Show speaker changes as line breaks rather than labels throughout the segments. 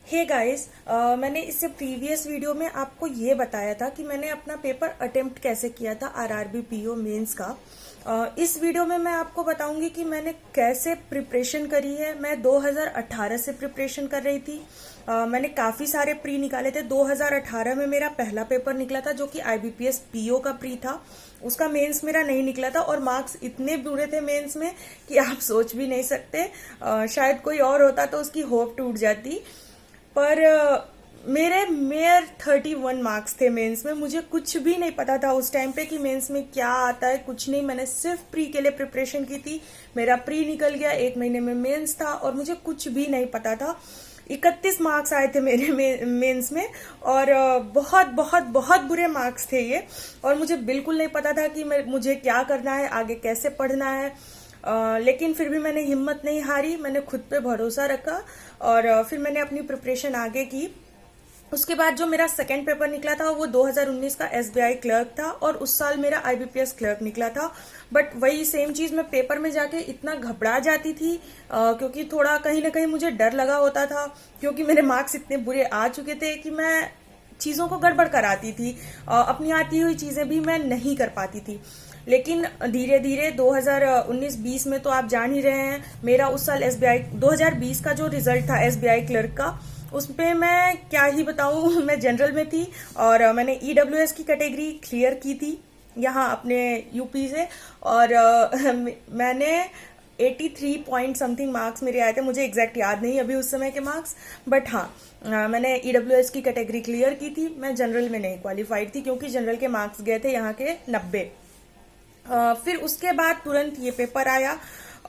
Hey guys, मैंने इससे previous video में आपको ये बताया था कि मैंने अपना पेपर अटेम्प्ट कैसे किया था आरआरबी पीओ मेंस का। इस वीडियो में मैं आपको बताऊंगी कि मैंने कैसे प्रिपरेशन करी है। मैं 2018 से प्रिपरेशन कर रही थी। मैंने काफी सारे प्री निकाले थे। 2018 में मेरा पहला पेपर निकला था जो कि आईबीपीएस पीओ का प्री था। उसका मेंस मेरा नहीं निकला था और मार्क्स इतने बुरे थे मेंस में कि आप सोच भी नहीं सकते। शायद कोई और होता तो उसकी होप टूट जाती। पर मेरे मेयर 31 मार्क्स थे मेंस में। मुझे कुछ भी नहीं पता था उस टाइम पे कि मेंस में क्या आता है, कुछ नहीं। मैंने सिर्फ प्री के लिए प्रिपरेशन की थी। मेरा प्री निकल गया, 1 महीने में मेंस था और मुझे कुछ भी नहीं पता था। 31 मार्क्स आए थे मेरे मेंस में और बहुत बहुत बहुत बुरे मार्क्स थे ये। और मुझे बिल्कुल नहीं पता था कि मुझे क्या करना है, आगे कैसे पढ़ना है। लेकिन फिर भी मैंने हिम्मत नहीं हारी, मैंने खुद पे भरोसा रखा और फिर मैंने अपनी प्रिपरेशन आगे की। उसके बाद जो मेरा सेकंड पेपर निकला था वो 2019 का एसबीआई क्लर्क था और उस साल मेरा आईबीपीएस क्लर्क निकला था। बट वही सेम चीज, मैं पेपर में जाके इतना घबरा जाती थी क्योंकि थोड़ा कहीं ना कहीं मुझे डर लगा होता था, क्योंकि मेरे मार्क्स इतने बुरे आ चुके थे कि मैं चीजों को गड़बड़ कराती थी। अपनी आती हुई चीजें भी मैं नहीं कर पाती थी। लेकिन धीरे धीरे 2019-20 में तो आप जान ही रहे हैं, मेरा उस साल एसबीआई 2020 का जो रिजल्ट था एसबीआई क्लर्क का, उसपे मैं क्या ही बताऊं मैं जनरल में थी और मैंने ईडब्ल्यूएस की कैटेगरी क्लियर की थी यहाँ अपने यूपी से। और मैंने 83 पॉइंट समथिंग मार्क्स मेरे आए थे। मुझे एग्जैक्ट याद नहीं अभी उस समय के मार्क्स, बट हाँ मैंने ईडब्ल्यूएस की कैटेगरी क्लियर की थी। मैं जनरल में नहीं क्वालिफाइड थी क्योंकि जनरल के मार्क्स गए थे यहाँ के 90। फिर उसके बाद तुरंत ये पेपर आया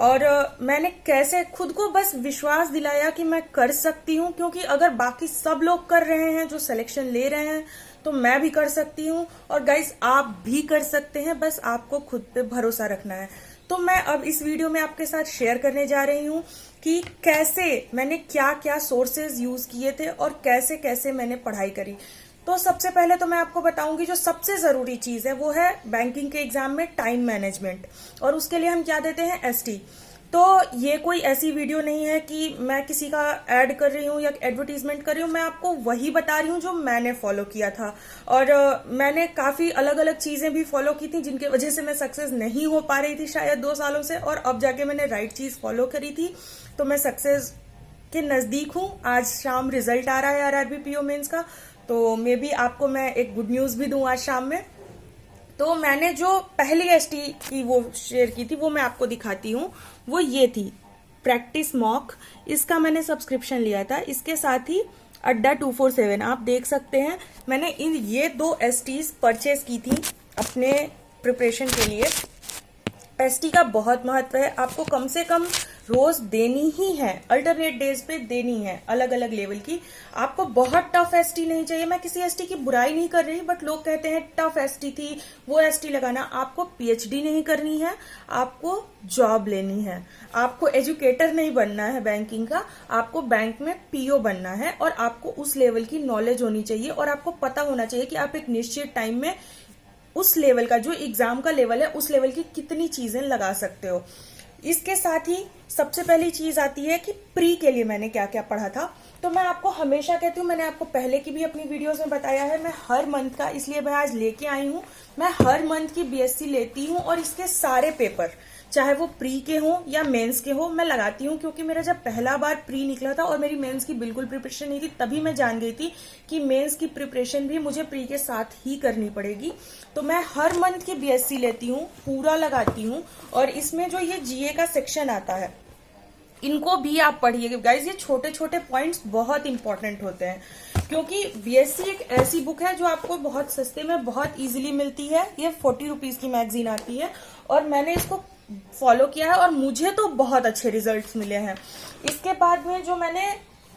और मैंने कैसे खुद को बस विश्वास दिलाया कि मैं कर सकती हूँ, क्योंकि अगर बाकी सब लोग कर रहे हैं जो सिलेक्शन ले रहे हैं तो मैं भी कर सकती हूँ। और गाइस आप भी कर सकते हैं, बस आपको खुद पे भरोसा रखना है। तो मैं अब इस वीडियो में आपके साथ शेयर करने जा रही हूँ कि कैसे मैंने क्या क्या सोर्सेज यूज किए थे और कैसे कैसे मैंने पढ़ाई करी। तो सबसे पहले तो मैं आपको बताऊंगी जो सबसे जरूरी चीज है वो है बैंकिंग के एग्जाम में टाइम मैनेजमेंट, और उसके लिए हम क्या देते हैं, एसटी। तो ये कोई ऐसी वीडियो नहीं है कि मैं किसी का ऐड कर रही हूँ या एडवर्टीजमेंट कर रही हूँ। मैं आपको वही बता रही हूँ जो मैंने फॉलो किया था। और मैंने काफी अलग अलग चीजें भी फॉलो की थी जिनकी वजह से मैं सक्सेस नहीं हो पा रही थी शायद 2 सालों से, और अब जाके मैंने राइट चीज फॉलो करी थी तो मैं सक्सेस के नजदीक हूँ। आज शाम रिजल्ट आ रहा है आरआरबी पीओ मेंस का, तो मे बी आपको मैं एक गुड न्यूज भी दूं आज शाम में। तो मैंने जो पहली एसटी की वो शेयर की थी वो मैं आपको दिखाती हूँ। वो ये थी प्रैक्टिस मॉक। इसका मैंने सब्सक्रिप्शन लिया था, इसके साथ ही अड्डा 247 आप देख सकते हैं। मैंने ये 2 एसटीज परचेज की थी अपने प्रिपरेशन के लिए। एसटी का बहुत महत्व है, आपको कम से कम रोज देनी ही है, अल्टरनेट डेज पे देनी है अलग अलग लेवल की। आपको बहुत टफ एसटी नहीं चाहिए। मैं किसी एसटी की बुराई नहीं कर रही, बट लोग कहते हैं टफ एसटी थी वो एसटी लगाना। आपको पीएचडी नहीं करनी है, आपको जॉब लेनी है। आपको एजुकेटर नहीं बनना है बैंकिंग का, आपको बैंक में पीओ बनना है। और आपको उस लेवल की नॉलेज होनी चाहिए और आपको पता होना चाहिए कि आप एक निश्चित टाइम में उस लेवल का जो एग्जाम का लेवल है उस लेवल की कितनी चीजें लगा सकते हो। इसके साथ ही सबसे पहली चीज आती है कि प्री के लिए मैंने क्या क्या पढ़ा था। तो मैं आपको हमेशा कहती हूँ, मैंने आपको पहले की भी अपनी वीडियोस में बताया है, मैं हर मंथ का, इसलिए मैं आज लेके आई हूँ, मैं हर मंथ की बीएससी लेती हूँ और इसके सारे पेपर चाहे वो प्री के हों या मेंस के हों मैं लगाती हूँ। क्योंकि मेरा जब पहला बार प्री निकला था और मेरी मेंस की बिल्कुल प्रिपरेशन नहीं थी, तभी मैं जान गई थी कि मेंस की प्रिपरेशन भी मुझे प्री के साथ ही करनी पड़ेगी। तो मैं हर मंथ की बीएससी लेती हूँ, पूरा लगाती हूँ। और इसमें जो ये जीए का सेक्शन आता है इनको भी आप पढ़िए गाइज। ये छोटे छोटे पॉइंट्स बहुत इंपॉर्टेंट होते हैं, क्योंकि बीएससी एक ऐसी बुक है जो आपको बहुत सस्ते में बहुत इजीली मिलती है। ये 40 रुपीज की मैगजीन आती है और मैंने इसको फॉलो किया है और मुझे तो बहुत अच्छे रिजल्ट्स मिले हैं। इसके बाद में जो मैंने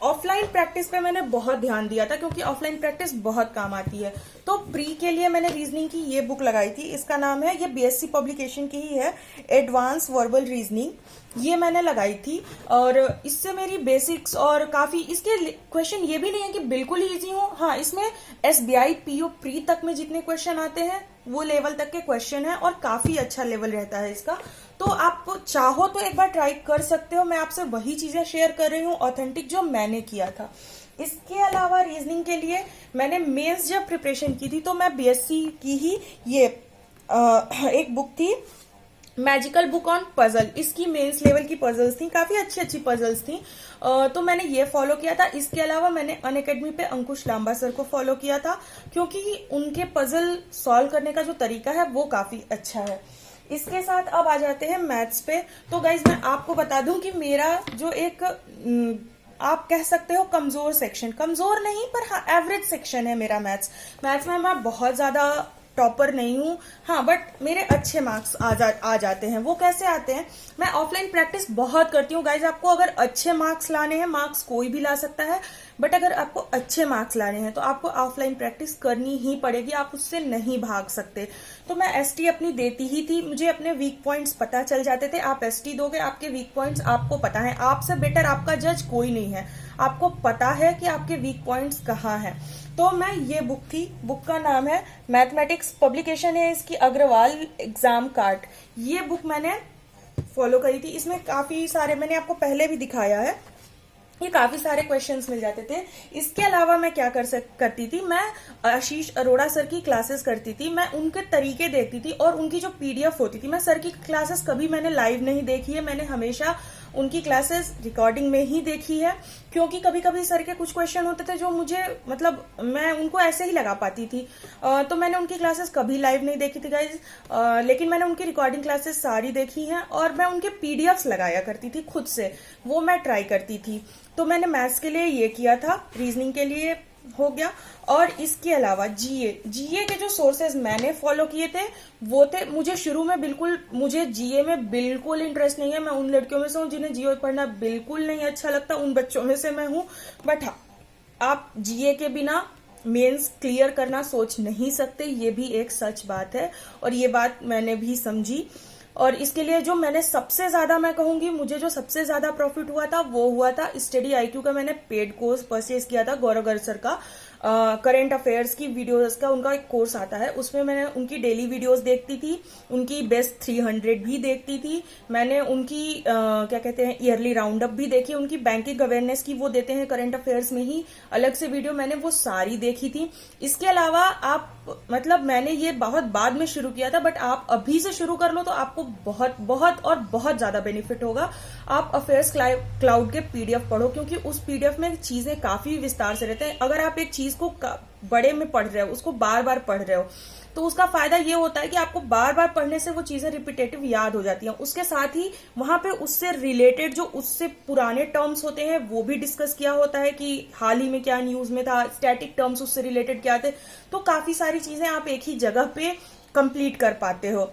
ऑफलाइन प्रैक्टिस पे मैंने बहुत ध्यान दिया था, क्योंकि ऑफलाइन प्रैक्टिस बहुत काम आती है। तो प्री के लिए मैंने रीजनिंग की ये बुक लगाई थी, इसका नाम है, ये बीएससी पब्लिकेशन की ही है, एडवांस वर्बल रीजनिंग। ये मैंने लगाई थी और इससे मेरी बेसिक्स और काफी, इसके क्वेश्चन ये भी नहीं है कि बिल्कुल ही इजी हो। हाँ, इसमें एसबीआई पीओ प्री तक में जितने क्वेश्चन आते हैं वो लेवल तक के क्वेश्चन है और काफी अच्छा लेवल रहता है इसका। तो आप चाहो तो एक बार ट्राई कर सकते हो। मैं आपसे वही चीजें शेयर कर रही हूँ ऑथेंटिक जो मैंने किया था। इसके अलावा रीजनिंग के लिए मैंने मेंस जब प्रिपरेशन की थी तो मैं बीएससी की ही ये एक बुक थी मैजिकल बुक ऑन पजल, इसकी मेंस लेवल की पजल्स थी, काफी अच्छी अच्छी पजल्स थी। तो मैंने ये फॉलो किया था। इसके अलावा मैंने अनअकैडमी पे अंकुश लांबा सर को फॉलो किया था क्योंकि उनके पजल सॉल्व करने का जो तरीका है वो काफी अच्छा है। इसके साथ अब आ जाते हैं मैथ्स पे। तो गाइज मैं आपको बता दूं कि मेरा जो एक आप कह सकते हो कमजोर सेक्शन, कमजोर नहीं पर हाँ एवरेज सेक्शन है मेरा मैथ्स में मैं बहुत ज्यादा टॉपर नहीं हूँ, हाँ बट मेरे अच्छे मार्क्स आ जाते हैं। वो कैसे आते हैं, मैं ऑफलाइन प्रैक्टिस बहुत करती हूँ गाइज। आपको अगर अच्छे मार्क्स लाने हैं, मार्क्स कोई भी ला सकता है, बट अगर आपको अच्छे मार्क्स लाने हैं तो आपको ऑफलाइन प्रैक्टिस करनी ही पड़ेगी, आप उससे नहीं भाग सकते। तो मैं एसटी अपनी देती ही थी, मुझे अपने वीक पॉइंट्स पता चल जाते थे। आप एसटी दोगे, आपके वीक पॉइंट्स आपको पता है, आपसे बेटर आपका जज कोई नहीं है, आपको पता है कि आपके वीक पॉइंट्स कहाँ हैं। तो मैं ये बुक थी, बुक का नाम है मैथमेटिक्स, पब्लिकेशन है इसकी अग्रवाल एग्जाम कार्ड। ये बुक मैंने फॉलो करी थी। इसमें काफी सारे, मैंने आपको पहले भी दिखाया है, ये काफी सारे क्वेश्चंस मिल जाते थे। इसके अलावा मैं क्या करती थी, मैं आशीष अरोड़ा सर की क्लासेस करती थी, मैं उनके तरीके देखती थी और उनकी जो पीडीएफ होती थी। मैं सर की क्लासेस कभी मैंने लाइव नहीं देखी है, मैंने हमेशा उनकी क्लासेस रिकॉर्डिंग में ही देखी है क्योंकि कभी कभी सर के कुछ क्वेश्चन होते थे जो मुझे मतलब मैं उनको ऐसे ही लगा पाती थी। तो मैंने उनकी क्लासेस कभी लाइव नहीं देखी थी गाइज, लेकिन मैंने उनकी रिकॉर्डिंग क्लासेस सारी देखी हैं और मैं उनके पीडीएफ्स लगाया करती थी खुद से, वो मैं ट्राई करती थी। तो मैंने मैथ्स के लिए ये किया था, रीजनिंग के लिए हो गया, और इसके अलावा जीए के जो सोर्सेज मैंने फॉलो किए थे वो थे, मुझे शुरू में बिल्कुल, मुझे जीए में बिल्कुल इंटरेस्ट नहीं है, मैं उन लड़कियों में से हूँ जिन्हें जीए पढ़ना बिल्कुल नहीं अच्छा लगता, उन बच्चों में से मैं हूँ। बट हाँ, आप जीए के बिना मेंस क्लियर करना सोच नहीं सकते, ये भी एक सच बात है और ये बात मैंने भी समझी। और इसके लिए जो मैंने सबसे ज्यादा, मैं कहूंगी मुझे जो सबसे ज्यादा प्रॉफिट हुआ था वो हुआ था स्टडी आईक्यू का। मैंने पेड कोर्स परचेज किया था गौरव गर्ग सर का, करंट अफेयर्स की वीडियोस का उनका एक कोर्स आता है, उसमें मैंने उनकी डेली वीडियोस देखती थी, उनकी बेस्ट 300 भी देखती थी, मैंने उनकी क्या कहते हैं ईयरली राउंड अप भी देखी, उनकी बैंकिंग अवेयरनेस की वो देते हैं करंट अफेयर्स में ही अलग से वीडियो, मैंने वो सारी देखी थी। इसके अलावा आप मतलब मैंने ये बहुत बाद में शुरू किया था, बट आप अभी से शुरू कर लो तो आपको बहुत बहुत और बहुत ज्यादा बेनिफिट होगा। आप अफेयर्स क्लाउड के पीडीएफ पढ़ो क्योंकि उस पीडीएफ में चीजें काफी विस्तार से रहते हैं। अगर आप एक चीज को बड़े में पढ़ रहे हो, उसको बार बार पढ़ रहे हो, तो उसका फायदा ये होता है कि आपको बार बार पढ़ने से वो चीजें रिपीटेटिव याद हो जाती हैं। उसके साथ ही वहां पे उससे रिलेटेड जो उससे पुराने टर्म्स होते हैं वो भी डिस्कस किया होता है कि हाल ही में क्या न्यूज में था, स्टैटिक टर्म्स उससे रिलेटेड क्या थे, तो काफी सारी चीजें आप एक ही जगह पे कंप्लीट कर पाते हो।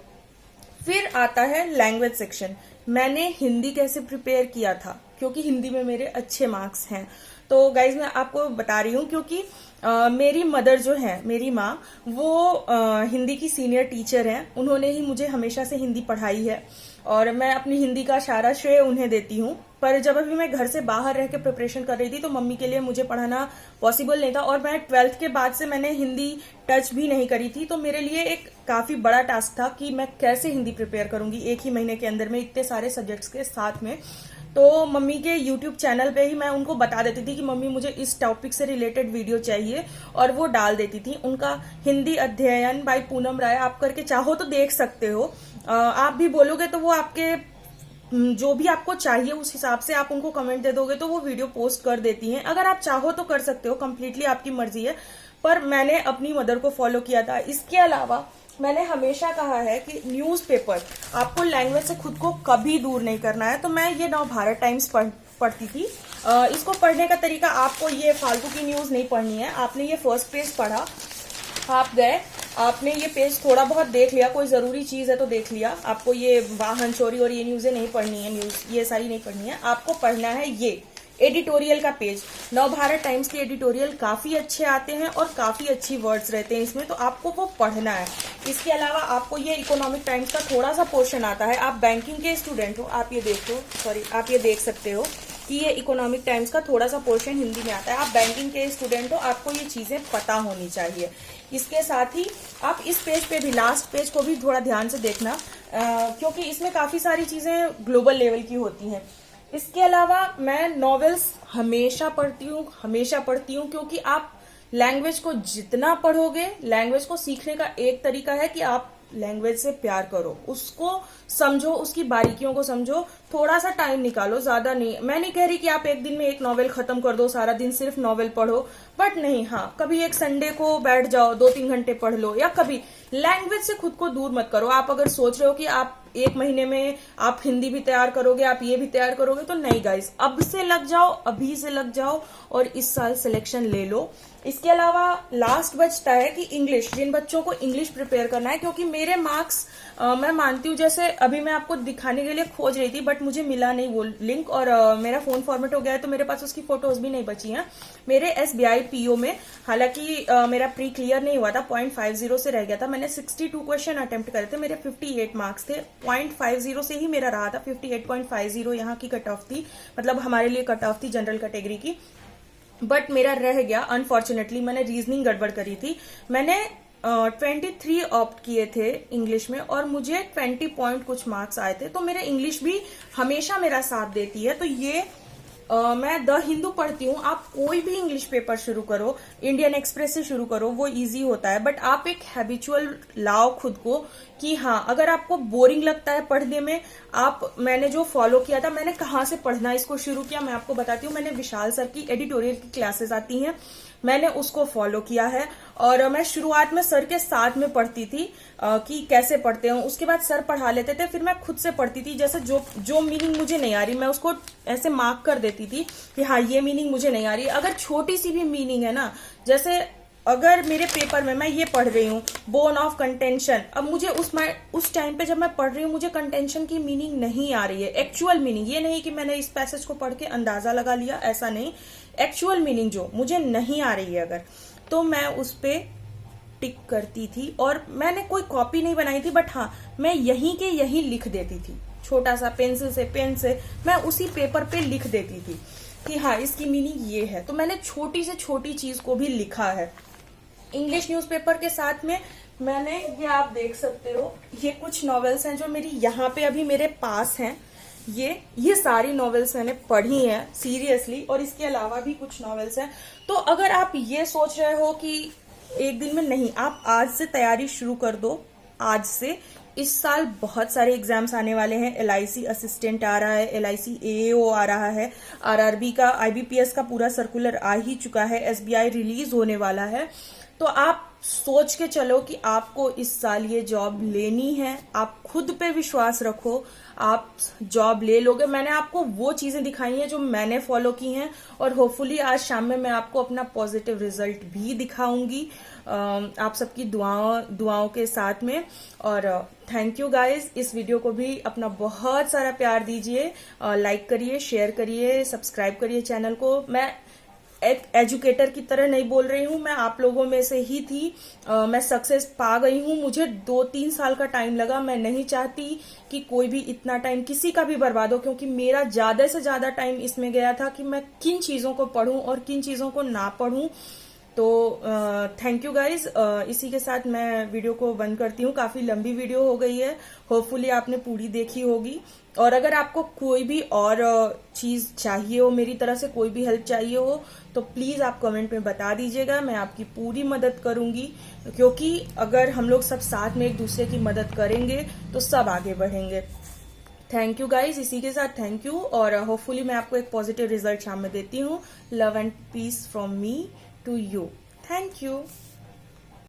फिर आता है लैंग्वेज सेक्शन। मैंने हिंदी कैसे प्रिपेयर किया था क्योंकि हिंदी में मेरे अच्छे मार्क्स हैं। तो गाइज मैं आपको बता रही हूँ क्योंकि मेरी मदर जो है, मेरी माँ, वो हिंदी की सीनियर टीचर हैं, उन्होंने ही मुझे हमेशा से हिंदी पढ़ाई है और मैं अपनी हिंदी का सारा श्रेय उन्हें देती हूँ। पर जब अभी मैं घर से बाहर रह के प्रिपरेशन कर रही थी तो मम्मी के लिए मुझे पढ़ाना पॉसिबल नहीं था और मैं 12th के बाद से मैंने हिंदी टच भी नहीं करी थी, तो मेरे लिए एक काफी बड़ा टास्क था कि मैं कैसे हिंदी प्रिपेयर करूंगी एक ही महीने के अंदर में इतने सारे सब्जेक्ट्स के साथ में। तो मम्मी के यूट्यूब चैनल पे ही मैं उनको बता देती थी कि मम्मी मुझे इस टॉपिक से रिलेटेड वीडियो चाहिए और वो डाल देती थी। उनका हिंदी अध्ययन बाय पूनम राय आप करके चाहो तो देख सकते हो, आप भी बोलोगे तो वो आपके जो भी आपको चाहिए उस हिसाब से आप उनको कमेंट दे दोगे तो वो वीडियो पोस्ट कर देती हैं। अगर आप चाहो तो कर सकते हो, कम्प्लीटली आपकी मर्जी है, पर मैंने अपनी मदर को फॉलो किया था। इसके अलावा मैंने हमेशा कहा है कि न्यूज़पेपर, आपको लैंग्वेज से खुद को कभी दूर नहीं करना है। तो मैं ये नवभारत टाइम्स पढ़ती थी। इसको पढ़ने का तरीका, आपको ये फालतू की न्यूज नहीं पढ़नी है। आपने ये फर्स्ट पेज पढ़ा, आप गए, आपने ये पेज थोड़ा बहुत देख लिया, कोई जरूरी चीज है तो देख लिया, आपको ये वाहन चोरी और ये न्यूजें नहीं पढ़नी है, न्यूज ये सारी नहीं पढ़नी है। आपको पढ़ना है ये एडिटोरियल का पेज। नवभारत टाइम्स के एडिटोरियल काफी अच्छे आते हैं और काफी अच्छी वर्ड्स रहते हैं इसमें, तो आपको वो पढ़ना है। इसके अलावा आपको ये इकोनॉमिक टाइम्स का थोड़ा सा पोर्शन आता है। आप बैंकिंग के स्टूडेंट हो, आप ये देखो, सॉरी आप ये देख सकते हो कि ये इकोनॉमिक टाइम्स का थोड़ा सा पोर्शन हिंदी में आता है। आप बैंकिंग के स्टूडेंट हो, आपको ये चीजें पता होनी चाहिए। इसके साथ ही आप इस पेज पे भी, लास्ट पेज को भी थोड़ा ध्यान से देखना, क्योंकि इसमें काफी सारी चीजें ग्लोबल लेवल की होती हैं। इसके अलावा मैं नॉवेल्स हमेशा पढ़ती हूँ, क्योंकि आप लैंग्वेज को जितना पढ़ोगे, लैंग्वेज को सीखने का एक तरीका है कि आप लैंग्वेज से प्यार करो, उसको समझो, उसकी बारीकियों को समझो, थोड़ा सा टाइम निकालो, ज्यादा नहीं। मैं नहीं कह रही कि आप एक दिन में एक नॉवेल खत्म कर दो, सारा दिन सिर्फ नॉवेल पढ़ो, बट नहीं, हाँ कभी एक संडे को बैठ जाओ, 2-3 घंटे पढ़ लो, या कभी लैंग्वेज से खुद को दूर मत करो। आप अगर सोच रहे हो कि आप एक महीने में आप हिंदी भी तैयार करोगे, आप ये भी तैयार करोगे, तो नहीं गाइस, अब से लग जाओ, अभी से लग जाओ और इस साल सिलेक्शन ले लो। इसके अलावा लास्ट बचता है कि इंग्लिश, जिन बच्चों को इंग्लिश प्रिपेयर करना है, क्योंकि मेरे मार्क्स मैं मानती हूँ, जैसे अभी मैं आपको दिखाने के लिए खोज रही थी बट मुझे मिला नहीं वो लिंक, और मेरा फोन फॉर्मेट हो गया है तो मेरे पास उसकी फोटोज भी नहीं बची हैं। मेरे SBI PO में हालांकि मेरा प्री क्लियर नहीं हुआ था, 0.50 से रह गया था। मैंने 62 क्वेश्चन अटेम्प्ट करे थे, मेरे 58 मार्क्स थे, 0.50 से ही मेरा रहा था, 58.50 यहाँ की कट ऑफ थी, मतलब हमारे लिए कट ऑफ थी जनरल कैटेगरी की, बट मेरा रह गया अनफॉर्चुनेटली। मैंने रीजनिंग गड़बड़ करी थी, मैंने 23 ऑप्ट किए थे इंग्लिश में और मुझे 20 पॉइंट कुछ मार्क्स आए थे। तो मेरे इंग्लिश भी हमेशा मेरा साथ देती है। तो ये मैं द हिंदू पढ़ती हूँ। आप कोई भी इंग्लिश पेपर शुरू करो, इंडियन एक्सप्रेस से शुरू करो, वो इजी होता है, बट आप एक हैबिचुअल लाओ खुद को कि हाँ, अगर आपको बोरिंग लगता है पढ़ने में, मैंने जो फॉलो किया था, मैंने कहाँ से पढ़ना इसको शुरू किया मैं आपको बताती हूँ। मैंने विशाल सर की एडिटोरियल की क्लासेस आती हैं, मैंने उसको फॉलो किया है, और मैं शुरुआत में सर के साथ में पढ़ती थी कि कैसे पढ़ते हैं, उसके बाद सर पढ़ा लेते थे, फिर मैं खुद से पढ़ती थी। जैसे जो मीनिंग मुझे नहीं आ रही, मैं उसको ऐसे मार्क कर देती थी कि हाँ ये मीनिंग मुझे नहीं आ रही। अगर छोटी सी भी मीनिंग है ना, जैसे अगर मेरे पेपर में मैं ये पढ़ रही हूँ बोन ऑफ कंटेंशन, अब मुझे उस टाइम पे जब मैं पढ़ रही हूँ मुझे कंटेंशन की मीनिंग नहीं आ रही है, एक्चुअल मीनिंग, ये नहीं कि मैंने इस पैसेज को पढ़ के अंदाजा लगा लिया, ऐसा नहीं, एक्चुअल मीनिंग जो मुझे नहीं आ रही है अगर, तो मैं उस पे टिक करती थी। और मैंने कोई कॉपी नहीं बनाई थी, बट हाँ मैं यहीं के यहीं लिख देती थी, छोटा सा पेंसिल से, पेन से मैं उसी पेपर पे लिख देती थी कि हाँ इसकी मीनिंग ये है। तो मैंने छोटी से छोटी चीज को भी लिखा है। इंग्लिश न्यूज़पेपर के साथ में मैंने, ये आप देख सकते हो, ये कुछ नॉवेल्स हैं जो मेरी यहाँ पे अभी मेरे पास हैं। ये सारी नॉवेल्स मैंने पढ़ी हैं सीरियसली, और इसके अलावा भी कुछ नॉवेल्स हैं। तो अगर आप ये सोच रहे हो कि एक दिन में, नहीं, आप आज से तैयारी शुरू कर दो। आज से, इस साल बहुत सारे एग्जाम्स आने वाले हैं। LIC असिस्टेंट आ रहा है, LIC AAO आ रहा है, RRB का, IBPS का पूरा सर्कुलर आ ही चुका है, SBI रिलीज होने वाला है। तो आप सोच के चलो कि आपको इस साल ये जॉब लेनी है, आप खुद पे विश्वास रखो, आप जॉब ले लोगे। मैंने आपको वो चीजें दिखाई हैं जो मैंने फॉलो की हैं, और होपफुली आज शाम में मैं आपको अपना पॉजिटिव रिजल्ट भी दिखाऊंगी आप सबकी दुआओं के साथ में। और थैंक यू गाइज, इस वीडियो को भी अपना बहुत सारा प्यार दीजिए, लाइक करिए, शेयर करिए, सब्सक्राइब करिए चैनल को। मैं एक एजुकेटर की तरह नहीं बोल रही हूँ, मैं आप लोगों में से ही थी। मैं सक्सेस पा गई हूँ, मुझे 2-3 साल का टाइम लगा। मैं नहीं चाहती कि कोई भी इतना टाइम किसी का भी बर्बाद हो, क्योंकि मेरा ज्यादा से ज्यादा टाइम इसमें गया था कि मैं किन चीजों को पढूं और किन चीजों को ना पढूं। तो थैंक यू गाइज, इसी के साथ मैं वीडियो को बंद करती हूँ। काफी लंबी वीडियो हो गई है, होपफुली आपने पूरी देखी होगी। और अगर आपको कोई भी और चीज चाहिए हो, मेरी तरह से कोई भी हेल्प चाहिए हो, तो प्लीज आप कमेंट में बता दीजिएगा, मैं आपकी पूरी मदद करूंगी। क्योंकि अगर हम लोग सब साथ में एक दूसरे की मदद करेंगे तो सब आगे बढ़ेंगे। थैंक यू गाइज, इसी के साथ थैंक यू, और होपफुली मैं आपको एक पॉजिटिव रिजल्ट शाम में देती हूँ। Love and peace from me to you. Thank you.